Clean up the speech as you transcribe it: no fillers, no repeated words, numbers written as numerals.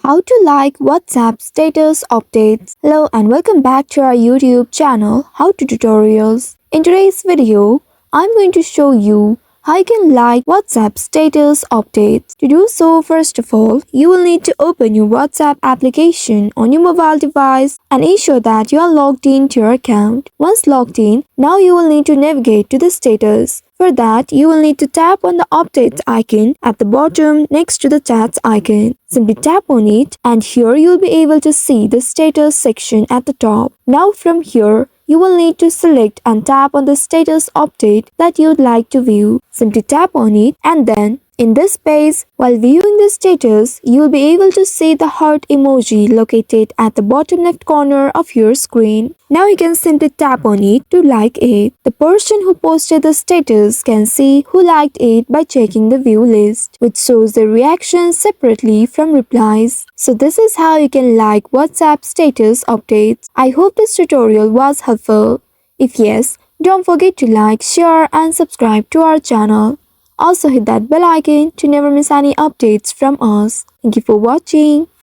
How to like WhatsApp status updates. Hello and welcome back to our YouTube channel How to Tutorials. In today's video, I'm going to show you how you can like WhatsApp status updates. To do so, first of all, you will need to open your WhatsApp application on your mobile device and ensure that you are logged into your account. Once logged in, now you will need to navigate to the status. For that, you will need to tap on the updates icon at the bottom next to the chats icon. Simply tap on it and here you will be able to see the status section at the top. Now from here, you will need to select and tap on the status update that you would like to view. Simply tap on it and then in this page, while viewing the status, you will be able to see the heart emoji located at the bottom left corner of your screen. Now you can simply tap on it to like it. The person who posted the status can see who liked it by checking the view list, which shows the reactions separately from replies. So this is how you can like WhatsApp status updates. I hope this tutorial was helpful. If yes, don't forget to like, share and subscribe to our channel. Also hit that bell icon to never miss any updates from us. Thank you for watching.